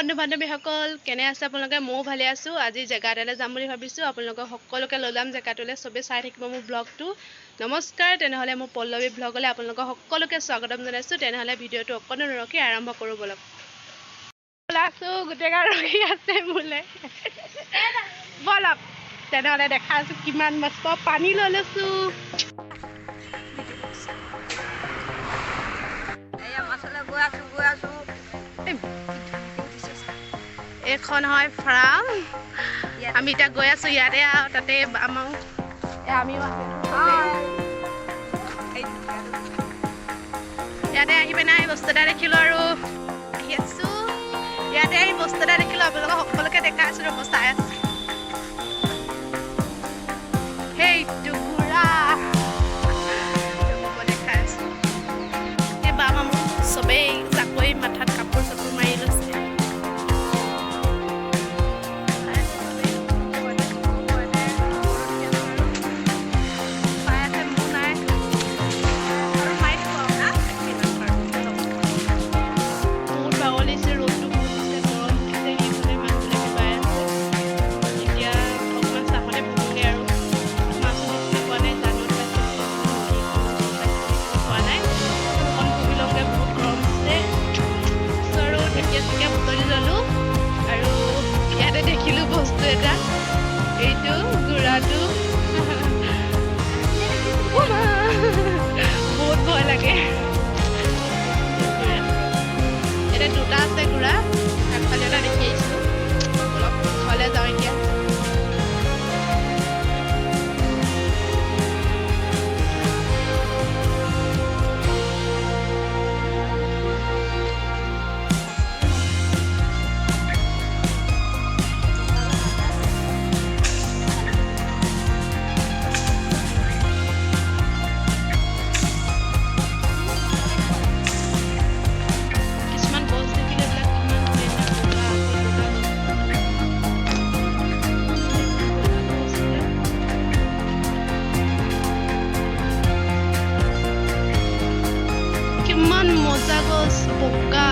বন্ধু বান্ধৱীসকল কেনে আছে আপোনালোকে ময়ো ভালে আছোঁ আজি জেগা এটালৈ যাম বুলি ভাবিছোঁ আপোনালোকক সকলোকে লৈ যাম জেগাটোলৈ চবেই চাই থাকিব মোৰ ব্লগটো নমস্কাৰ তেনেহ'লে মোৰ পল্লৱী ব্লগলৈ আপোনালোকক সকলোকে স্বাগতম জনাইছোঁ তেনেহ'লে ভিডিঅ'টো অকণো নৰখি আৰম্ভ কৰোঁ বলক আছোঁ গোটেইগাল ৰখি আছে মোলৈ বলক তেনেহ'লে দেখা আছোঁ কিমান মাছ পাওঁ পানী লৈ লৈছোঁ এইখন হয় ফাৰ্ম আমি এতিয়া গৈ আছোঁ ইয়াতে আৰু তাতে আমাৰ আমিও ইয়াতে আহি পিনে বস্তু এটা দেখিলোঁ আৰু আহি আছোঁ ইয়াতে আহি বস্তু এটা দেখিলোঁ আপোনালোকক সকলোকে দেখাই আছোঁ ৰ'ব চাই আছোঁ সেইটো ঘোঁৰা দেখাই আছোঁ এই বা মামু চবেই জাকৈ মাথাত কাপোৰ চাপোৰ মাৰি লৈছে এইটো ঘোঁৰাটো বহুত ভয় লাগে এতিয়া দুটা আছে ঘোঁৰা আগফালে এটা দেখি আহিছোঁ অলপ ঘৰলৈ যাওঁ এতিয়া মজা গছ বোকা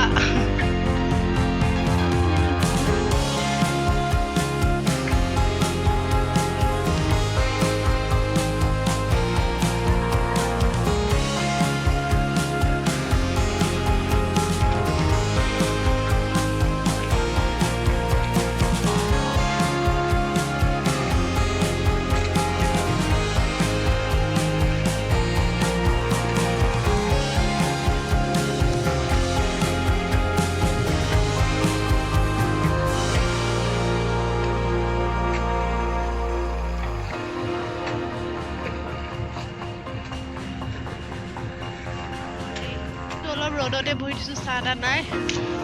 ৰ'দতে বহি দিছোঁ চাহ এটা নাই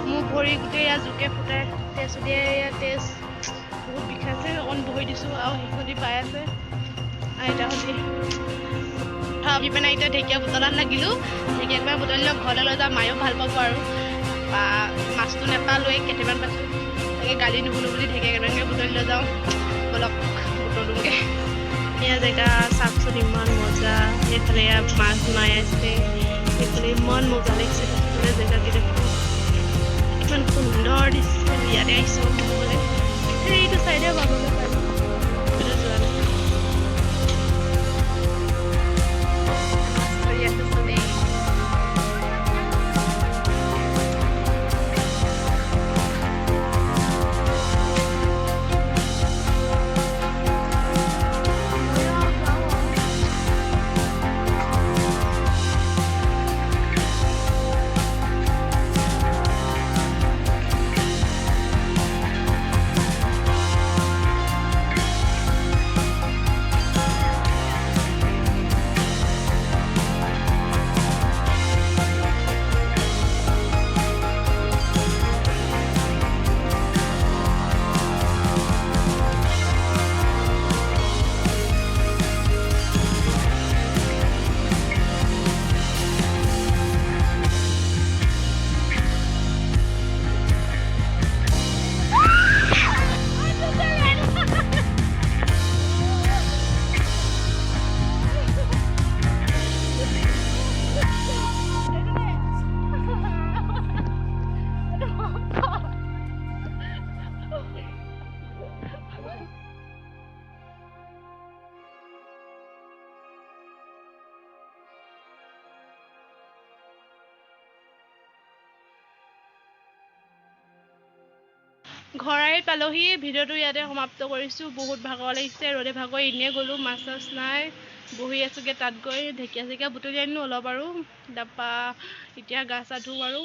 মোৰ ভৰি গোটেই ইয়াত জোকে ফুটাই তেজ উলিয়াই তেজ বহুত বিষাইছে অকণ বহি দিছোঁ আৰু সেইখিনি পাই আছে আইতাহঁতি ভাবি পিনে এতিয়া ঢেকীয়া বুটলাত লাগিলোঁ ঢেকীয়া কিবা বুটলি ঘৰলৈ লৈ যাওঁ মায়েও ভাল পাব আৰু বা মাছটো নেপালোৱেই কেইটামান পাইছোঁ তাকে গালি নুশুনো বুলি ঢেকীয়া কেইটামানকৈ বুটলি লৈ যাওঁ অলপ বুটলোঁগৈ এয়া জেগা চাওকচোন ইমান মজা এইফালে ইয়াত মাছ মাৰি আছে এইফালে ইমান মজা লাগিছে জেগাকেইটা ইমান সুন্দৰ দিছে ইয়াতে আহিছোঁ ক'বলৈ এইটো চাইডে পাবলৈ পাৰোঁ যোৱা নাই ঘৰ আহি পালোহি ভিডিঅ'টো ইয়াতে সমাপ্ত কৰিছোঁ বহুত ভাগৰ লাগিছে ৰ'দে ভাগৰ এনেই গ'লোঁ মাছ চাছ নাই বহি আছোঁগৈ তাত গৈ ঢেকীয়া চেকীয়া বুটলি আনিলোঁ অলপ আৰু তাৰপৰা এতিয়া গা চা ধুওঁ আৰু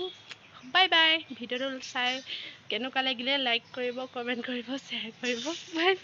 বাই বাই ভিডিঅ'টো চাই কেনেকুৱা লাগিলে লাইক কৰিব কমেণ্ট কৰিব শ্বেয়াৰ কৰিব বাই বাই